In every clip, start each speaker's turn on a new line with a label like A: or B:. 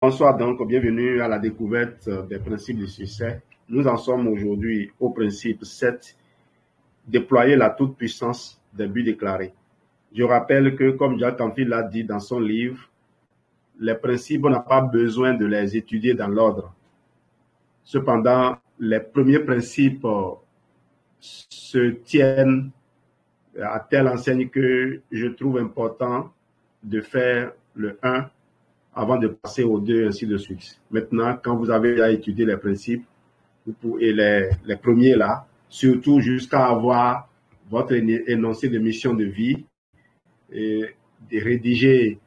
A: Bonsoir donc, bienvenue à la découverte des principes du succès. Nous en sommes aujourd'hui au principe 7, déployer la toute-puissance des buts déclarés. Je rappelle que, comme Jack Canfield l'a dit dans son livre, les principes, on n'a pas besoin de les étudier dans l'ordre. Cependant, les premiers principes se tiennent à telle enseigne que je trouve important de faire le 1 avant de passer au 2, ainsi de suite. Maintenant, quand vous avez déjà étudié les principes, et les premiers là, surtout jusqu'à avoir votre énoncé de mission de vie, et de rédiger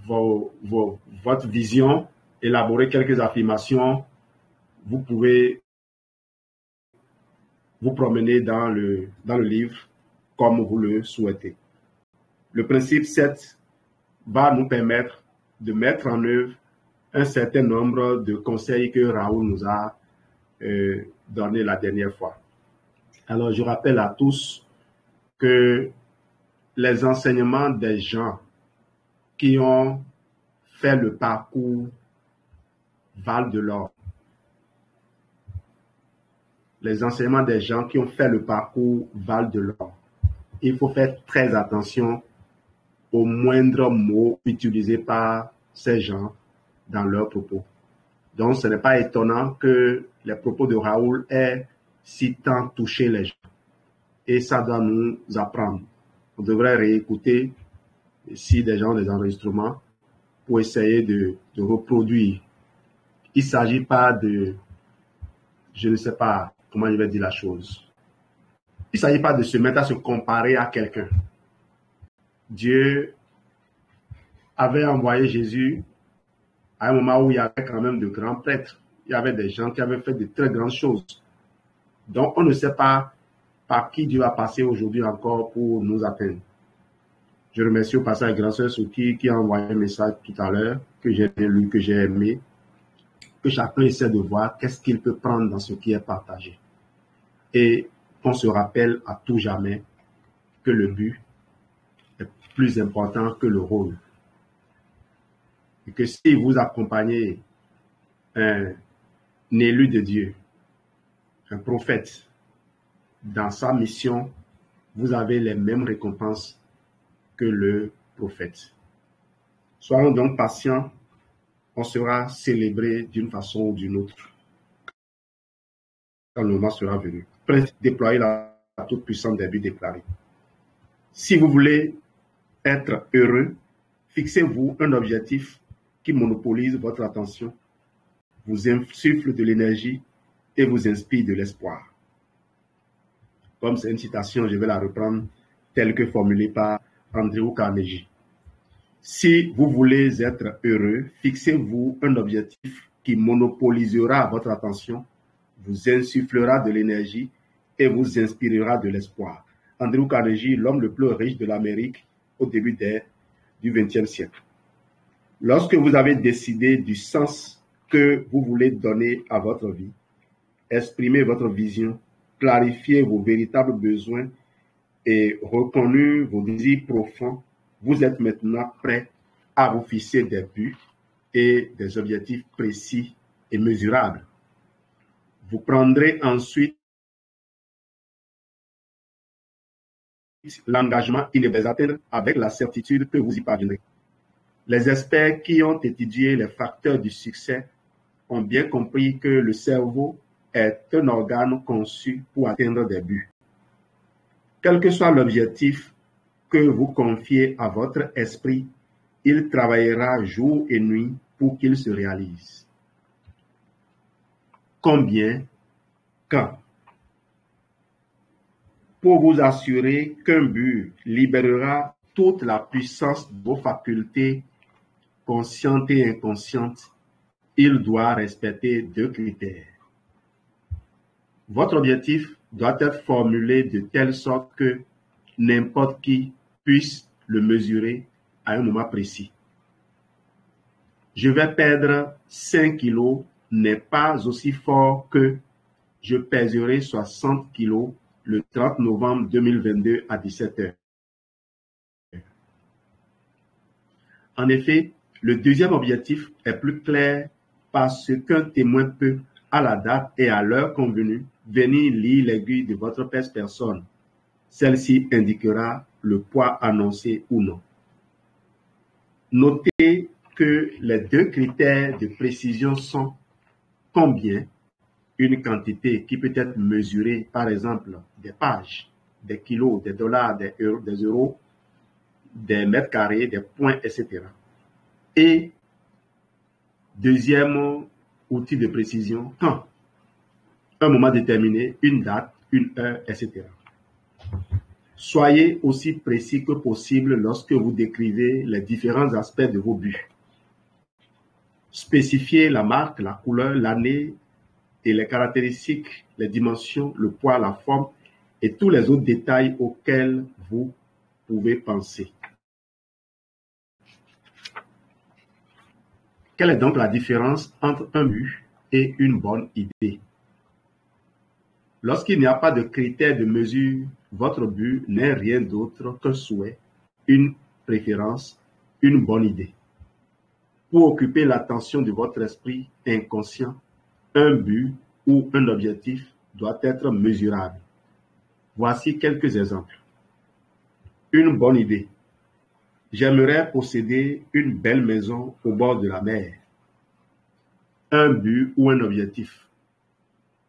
A: votre vision, élaborer quelques affirmations, vous pouvez vous promener dans le livre comme vous le souhaitez. Le principe 7 va nous permettre de mettre en œuvre un certain nombre de conseils que Raoul nous a donné la dernière fois. Alors, je rappelle à tous que les enseignements des gens qui ont fait le parcours valent de l'or. Les enseignements des gens qui ont fait le parcours valent de l'or. Il faut faire très attention aux moindres mots utilisés par ces gens dans leurs propos. Donc, ce n'est pas étonnant que les propos de Raoul aient si tant touché les gens. Et ça doit nous apprendre. On devrait réécouter, si des gens ont des enregistrements, pour essayer de reproduire. Il ne s'agit pas de, je ne sais pas comment je vais dire la chose. Il ne s'agit pas de se mettre à se comparer à quelqu'un. Dieu avait envoyé Jésus à un moment où il y avait quand même de grands prêtres. Il y avait des gens qui avaient fait de très grandes choses. Donc, on ne sait pas par qui Dieu va passer aujourd'hui encore pour nous atteindre. Je remercie au passage Grand Sœur Souki qui a envoyé un message tout à l'heure que j'ai lu, que j'ai aimé, que chacun essaie de voir qu'est-ce qu'il peut prendre dans ce qui est partagé. Et qu'on se rappelle à tout jamais que le but est plus important que le rôle. Et que si vous accompagnez un élu de Dieu, un prophète, dans sa mission, vous avez les mêmes récompenses que le prophète. Soyons donc patients, on sera célébré d'une façon ou d'une autre quand le moment sera venu. Prêt à déployer la toute-puissance des buts déclarés. Si vous voulez être heureux, fixez-vous un objectif qui monopolise votre attention, vous insuffle de l'énergie et vous inspire de l'espoir. Comme c'est une citation, je vais la reprendre telle que formulée par Andrew Carnegie. Si vous voulez être heureux, fixez-vous un objectif qui monopolisera votre attention, vous insufflera de l'énergie et vous inspirera de l'espoir. Andrew Carnegie, l'homme le plus riche de l'Amérique au début du XXe siècle. Lorsque vous avez décidé du sens que vous voulez donner à votre vie, exprimez votre vision, clarifiez vos véritables besoins et reconnu vos désirs profonds, vous êtes maintenant prêt à vous fixer des buts et des objectifs précis et mesurables. Vous prendrez ensuite l'engagement de les atteindre avec la certitude que vous y parviendrez. Les experts qui ont étudié les facteurs du succès ont bien compris que le cerveau est un organe conçu pour atteindre des buts. Quel que soit l'objectif que vous confiez à votre esprit, il travaillera jour et nuit pour qu'il se réalise. Combien? Quand? Pour vous assurer qu'un but libérera toute la puissance de vos facultés conscientes et inconscientes, il doit respecter 2 critères. Votre objectif doit être formulé de telle sorte que n'importe qui puisse le mesurer à un moment précis. Je vais perdre 5 kilos n'est pas aussi fort que je pèserai 60 kilos le 30 novembre 2022 à 17h. En effet, Le deuxième objectif est plus clair parce qu'un témoin peut, à la date et à l'heure convenue, venir lire l'aiguille de votre personne. Celle-ci indiquera le poids annoncé ou non. Notez que les deux critères de précision sont combien, une quantité qui peut être mesurée, par exemple, des pages, des kilos, des dollars, des euros, des mètres carrés, des points, etc. Et deuxième outil de précision, quand, un moment déterminé, une date, une heure, etc. Soyez aussi précis que possible lorsque vous décrivez les différents aspects de vos buts. Spécifiez la marque, la couleur, l'année et les caractéristiques, les dimensions, le poids, la forme et tous les autres détails auxquels vous pouvez penser. Quelle est donc la différence entre un but et une bonne idée? Lorsqu'il n'y a pas de critères de mesure, votre but n'est rien d'autre qu'un souhait, une préférence, une bonne idée. Pour occuper l'attention de votre esprit inconscient, un but ou un objectif doit être mesurable. Voici quelques exemples. Une bonne idée. J'aimerais posséder une belle maison au bord de la mer. Un but ou un objectif.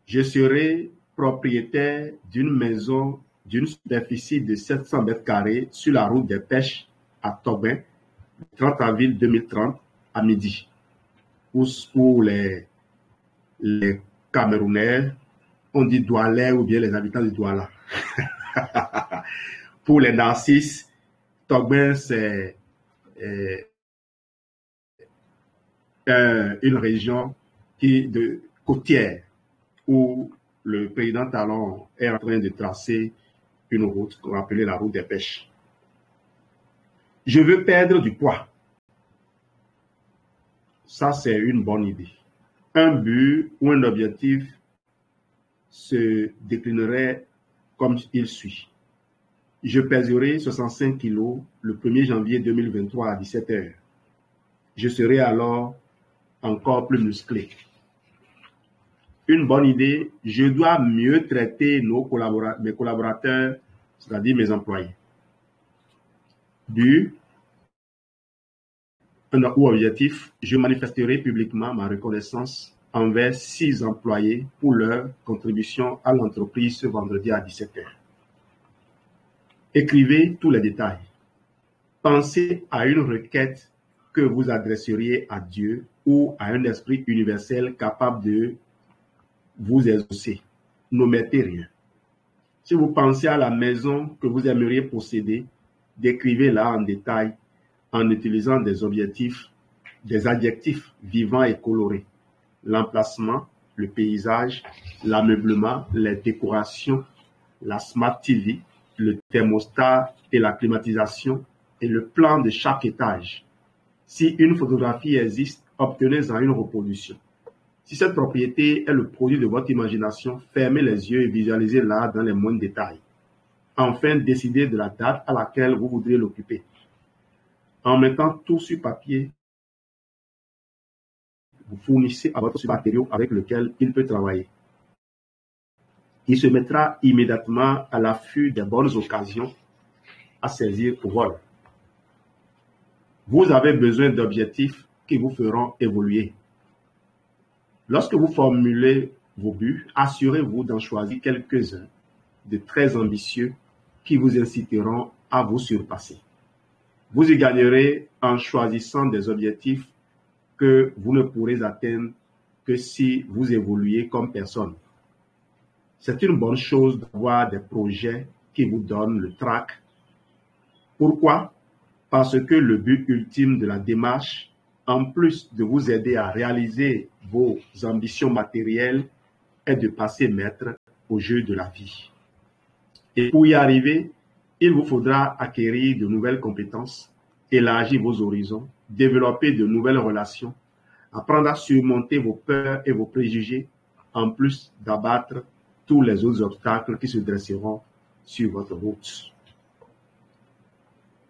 A: Je serai propriétaire d'une maison d'une superficie de 700 mètres carrés sur la route des pêches à Tobin, le 30 avril 2030 à midi. Pour les Camerounais, on dit Douala ou bien les habitants de Douala. Pour les Narcisses, Tobin, c'est une région côtière où le président Talon est en train de tracer une route qu'on appelait la route des pêches. Je veux perdre du poids. Ça, c'est une bonne idée. Un but ou un objectif se déclinerait comme il suit. Je pèserai 65 kilos le 1er janvier 2023 à 17 h. Je serai alors encore plus musclé. Une bonne idée, je dois mieux traiter mes collaborateurs, c'est-à-dire mes employés. But ou objectif, je manifesterai publiquement ma reconnaissance envers 6 employés pour leur contribution à l'entreprise ce vendredi à 17 h. Écrivez tous les détails. Pensez à une requête que vous adresseriez à Dieu ou à un esprit universel capable de vous exaucer. N'omettez rien. Si vous pensez à la maison que vous aimeriez posséder, décrivez-la en détail en utilisant des adjectifs vivants et colorés. L'emplacement, le paysage, l'ameublement, les décorations, la Smart TV, le thermostat et la climatisation et le plan de chaque étage. Si une photographie existe, obtenez-en une reproduction. Si cette propriété est le produit de votre imagination, fermez les yeux et visualisez-la dans les moindres détails. Enfin, décidez de la date à laquelle vous voudrez l'occuper. En mettant tout sur papier, vous fournissez à votre matériau avec lequel il peut travailler. Il se mettra immédiatement à l'affût des bonnes occasions à saisir au vol. Vous avez besoin d'objectifs qui vous feront évoluer. Lorsque vous formulez vos buts, assurez-vous d'en choisir quelques-uns de très ambitieux qui vous inciteront à vous surpasser. Vous y gagnerez en choisissant des objectifs que vous ne pourrez atteindre que si vous évoluez comme personne. C'est une bonne chose d'avoir des projets qui vous donnent le trac. Pourquoi? Parce que le but ultime de la démarche, en plus de vous aider à réaliser vos ambitions matérielles, est de passer maître au jeu de la vie. Et pour y arriver, il vous faudra acquérir de nouvelles compétences, élargir vos horizons, développer de nouvelles relations, apprendre à surmonter vos peurs et vos préjugés, en plus d'abattre tous les autres obstacles qui se dresseront sur votre route.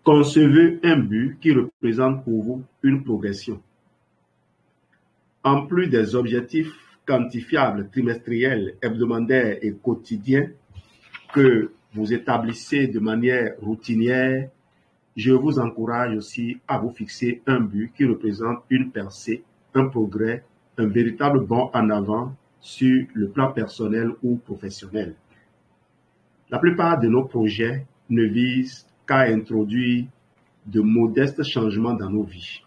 A: Concevez un but qui représente pour vous une progression. En plus des objectifs quantifiables, trimestriels, hebdomadaires et quotidiens que vous établissez de manière routinière, je vous encourage aussi à vous fixer un but qui représente une percée, un progrès, un véritable bond en avant sur le plan personnel ou professionnel. La plupart de nos projets ne visent qu'à introduire de modestes changements dans nos vies.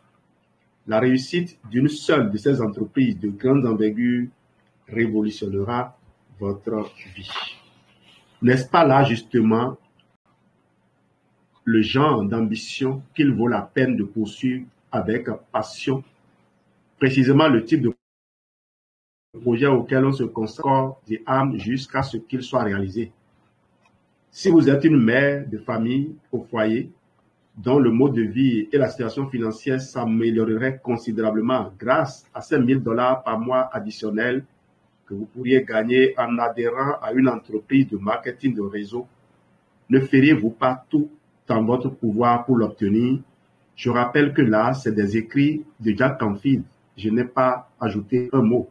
A: La réussite d'une seule de ces entreprises de grande envergure révolutionnera votre vie. N'est-ce pas là justement le genre d'ambition qu'il vaut la peine de poursuivre avec passion? Précisément le type de projet auquel on se consacre des âmes jusqu'à ce qu'il soit réalisé. Si vous êtes une mère de famille au foyer, dont le mode de vie et la situation financière s'amélioreraient considérablement grâce à ces $1000 par mois additionnels que vous pourriez gagner en adhérant à une entreprise de marketing de réseau, ne feriez-vous pas tout en votre pouvoir pour l'obtenir? Je rappelle que là, c'est des écrits de Jack Canfield. Je n'ai pas ajouté un mot.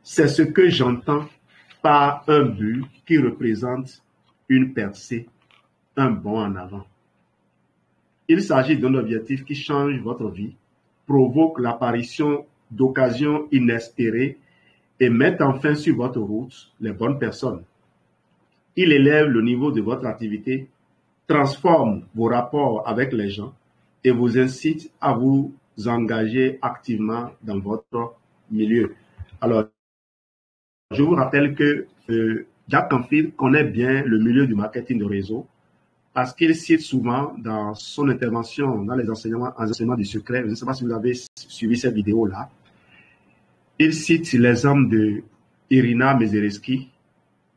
A: C'est ce que j'entends par un but qui représente une percée, un bond en avant. Il s'agit d'un objectif qui change votre vie, provoque l'apparition d'occasions inespérées et met enfin sur votre route les bonnes personnes. Il élève le niveau de votre activité, transforme vos rapports avec les gens et vous incite à vous engager activement dans votre milieu. Alors, je vous rappelle que Jack Canfield connaît bien le milieu du marketing de réseau parce qu'il cite souvent dans son intervention dans les enseignements du secret, je ne sais pas si vous avez suivi cette vidéo-là, il cite l'exemple de Irina Mezereski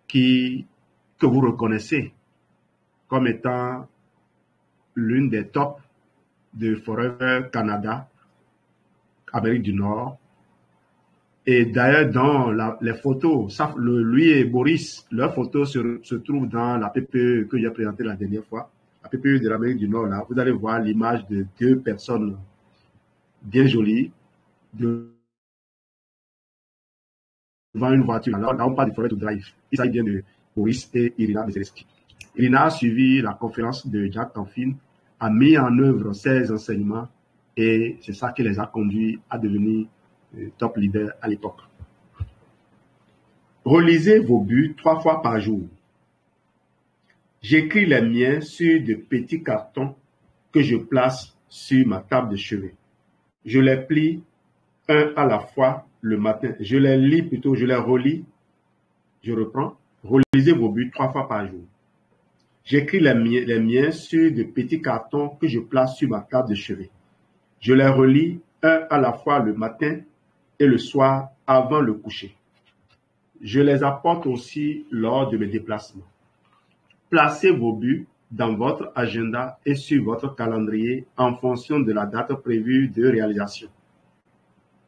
A: que vous reconnaissez comme étant l'une des tops de Forever Canada, Amérique du Nord. Et d'ailleurs, dans les photos, lui et Boris, leurs photos se trouvent dans la PPE que j'ai présentée la dernière fois, la PPE de l'Amérique du Nord. Là, vous allez voir l'image de deux personnes bien jolies devant une voiture. Là, on parle de Forever to Drive. Il s'agit bien de Boris et Irina Mezereski. Irina a suivi la conférence de Jack Canfield, a mis en œuvre ses enseignements et c'est ça qui les a conduits à devenir top leader à l'époque. Relisez vos buts 3 fois par jour. J'écris les miens sur de petits cartons que je place sur ma table de chevet. Je les plie un à la fois le matin. Je les relis. Je reprends. Relisez vos buts 3 fois par jour. J'écris les miens sur de petits cartons que je place sur ma table de chevet. Je les relis un à la fois le matin et le soir avant le coucher. Je les apporte aussi lors de mes déplacements. Placez vos buts dans votre agenda et sur votre calendrier en fonction de la date prévue de réalisation.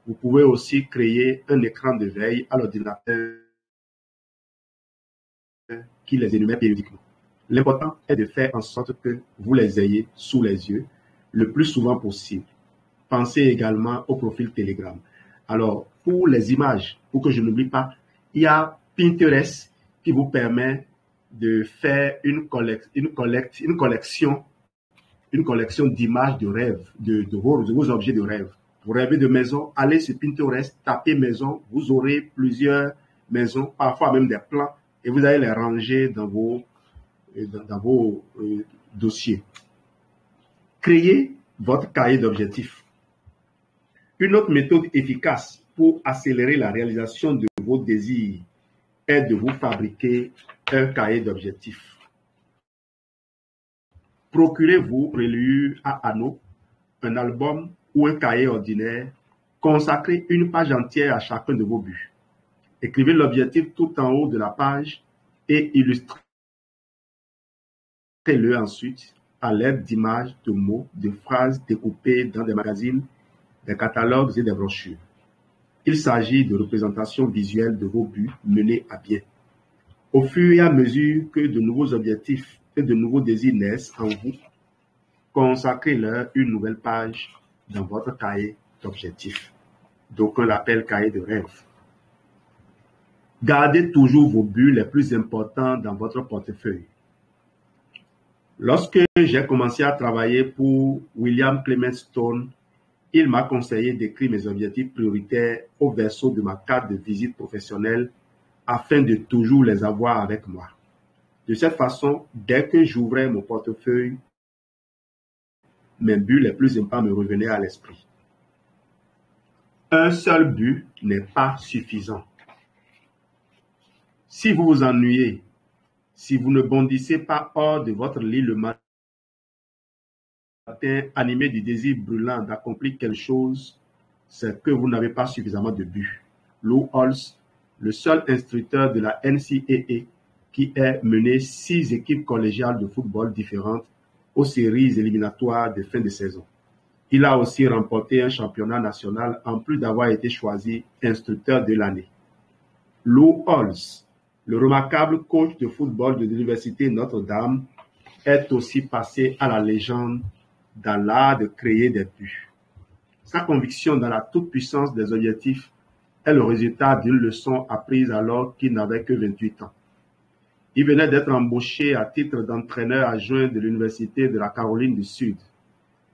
A: Vous pouvez aussi créer un écran de veille à l'ordinateur qui les énumère périodiquement. L'important est de faire en sorte que vous les ayez sous les yeux le plus souvent possible. Pensez également au profil Telegram. Alors, pour les images, pour que je n'oublie pas, il y a Pinterest qui vous permet de faire une collection d'images de rêve, de vos objets de rêve. Vous rêvez de maison, allez sur Pinterest, tapez maison, vous aurez plusieurs maisons, parfois même des plans, et vous allez les ranger dans vos dossiers. Créez votre cahier d'objectifs. Une autre méthode efficace pour accélérer la réalisation de vos désirs est de vous fabriquer un cahier d'objectifs. Procurez-vous reliure à anneaux, un album ou un cahier ordinaire, consacrez une page entière à chacun de vos buts. Écrivez l'objectif tout en haut de la page et illustrez-le ensuite à l'aide d'images, de mots, de phrases découpées dans des magazines, des catalogues et des brochures. Il s'agit de représentations visuelles de vos buts menés à bien. Au fur et à mesure que de nouveaux objectifs et de nouveaux désirs naissent en vous, consacrez-leur une nouvelle page dans votre cahier d'objectifs. D'aucuns l'appellent cahier de rêve. Gardez toujours vos buts les plus importants dans votre portefeuille. Lorsque j'ai commencé à travailler pour William Clement Stone, il m'a conseillé d'écrire mes objectifs prioritaires au verso de ma carte de visite professionnelle afin de toujours les avoir avec moi. De cette façon, dès que j'ouvrais mon portefeuille, mes buts les plus importants me revenaient à l'esprit. Un seul but n'est pas suffisant. Si vous vous ennuyez, si vous ne bondissez pas hors de votre lit le matin, animé du désir brûlant d'accomplir quelque chose, c'est que vous n'avez pas suffisamment de buts. Lou Holtz, le seul instructeur de la NCAA qui ait mené 6 équipes collégiales de football différentes aux séries éliminatoires de fin de saison. Il a aussi remporté un championnat national en plus d'avoir été choisi instructeur de l'année. Lou Holtz, le remarquable coach de football de l'Université Notre-Dame, est aussi passé à la légende dans l'art de créer des buts. Sa conviction dans la toute-puissance des objectifs est le résultat d'une leçon apprise alors qu'il n'avait que 28 ans. Il venait d'être embauché à titre d'entraîneur adjoint de l'Université de la Caroline du Sud.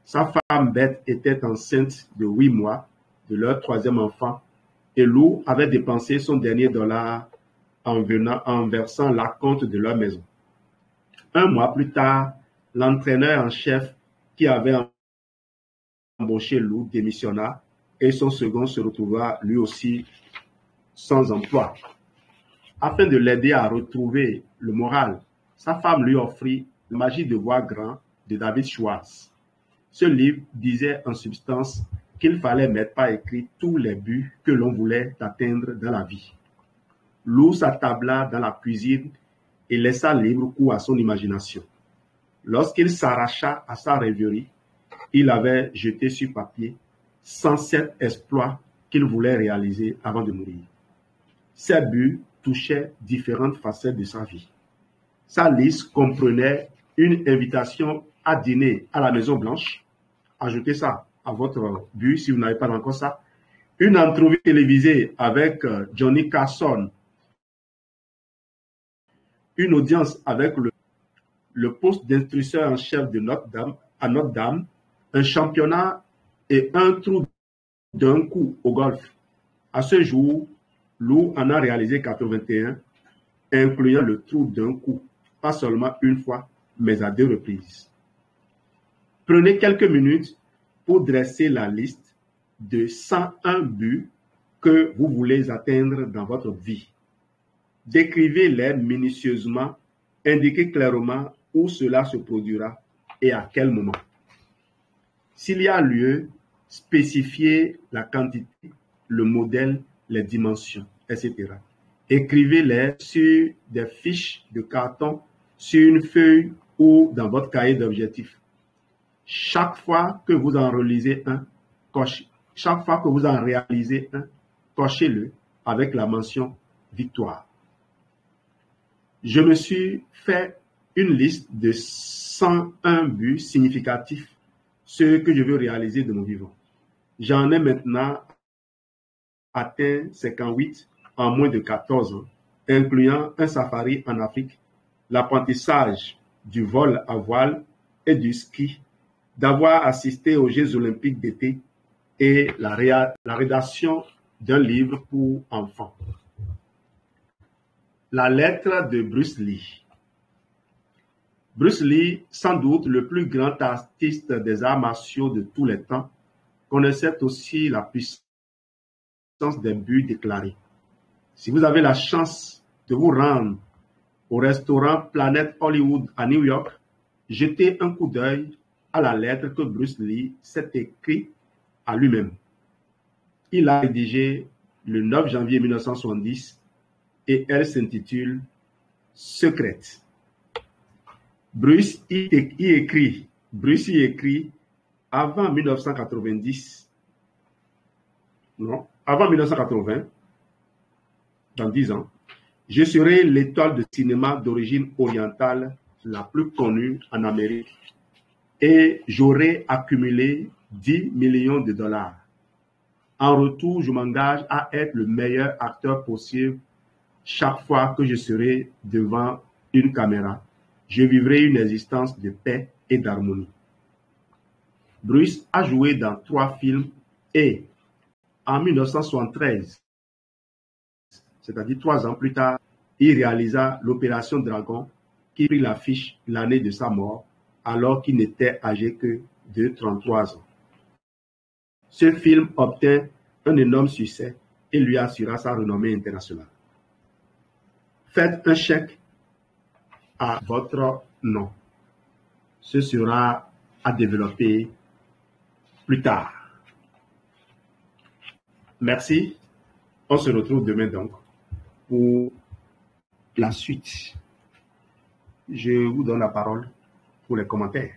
A: Sa femme Beth était enceinte de 8 mois de leur 3e enfant et Lou avait dépensé son dernier dollar en versant l'acompte de leur maison. Un mois plus tard, l'entraîneur en chef qui avait embauché Lou démissionna et son second se retrouva lui aussi sans emploi. Afin de l'aider à retrouver le moral, sa femme lui offrit La magie de voir grand de David Schwartz. Ce livre disait en substance qu'il fallait mettre par écrit tous les buts que l'on voulait atteindre dans la vie. Lou s'attabla dans la cuisine et laissa libre cours à son imagination. Lorsqu'il s'arracha à sa rêverie, il avait jeté sur papier 107 exploits qu'il voulait réaliser avant de mourir. Ces buts touchaient différentes facettes de sa vie. Sa liste comprenait une invitation à dîner à la Maison Blanche. Ajoutez ça à votre but si vous n'avez pas encore ça. Une entrevue télévisée avec Johnny Carson. Une audience avec le poste d'instructeur en chef de Notre-Dame, à Notre-Dame, un championnat et un trou d'un coup au golf. À ce jour, Lou en a réalisé 81, incluant le trou d'un coup, pas seulement une fois, mais à 2 reprises. Prenez quelques minutes pour dresser la liste de 101 buts que vous voulez atteindre dans votre vie. Décrivez-les minutieusement, indiquez clairement où cela se produira et à quel moment. S'il y a lieu, spécifiez la quantité, le modèle, les dimensions, etc. Écrivez-les sur des fiches de carton, sur une feuille ou dans votre cahier d'objectifs. Chaque fois que vous en relisez un, chaque fois que vous en réalisez un, cochez-le avec la mention victoire. Je me suis fait une liste de 101 buts significatifs, ceux que je veux réaliser de mon vivant. J'en ai maintenant atteint 58 en moins de 14 ans, incluant un safari en Afrique, l'apprentissage du vol à voile et du ski, d'avoir assisté aux Jeux olympiques d'été et la rédaction d'un livre pour enfants. La lettre de Bruce Lee. Bruce Lee, sans doute le plus grand artiste des arts martiaux de tous les temps, connaissait aussi la puissance des buts déclarés. Si vous avez la chance de vous rendre au restaurant Planet Hollywood à New York, jetez un coup d'œil à la lettre que Bruce Lee s'est écrite à lui-même. Il a rédigé le 9 janvier 1970 et elle s'intitule « Secrète ». Bruce y écrit avant 1990, avant 1980, dans 10 ans, je serai l'étoile de cinéma d'origine orientale la plus connue en Amérique. et j'aurai accumulé 10 millions de dollars. En retour, je m'engage à être le meilleur acteur possible chaque fois que je serai devant une caméra. Je vivrai une existence de paix et d'harmonie. Bruce a joué dans 3 films et en 1973, c'est-à-dire 3 ans plus tard, il réalisa l'Opération Dragon qui prit l'affiche l'année de sa mort alors qu'il n'était âgé que de 33 ans. Ce film obtint un énorme succès et lui assura sa renommée internationale. Faites un chèque à votre nom. Ce sera à développer plus tard. Merci. On se retrouve demain donc pour la suite. Je vous donne la parole pour les commentaires.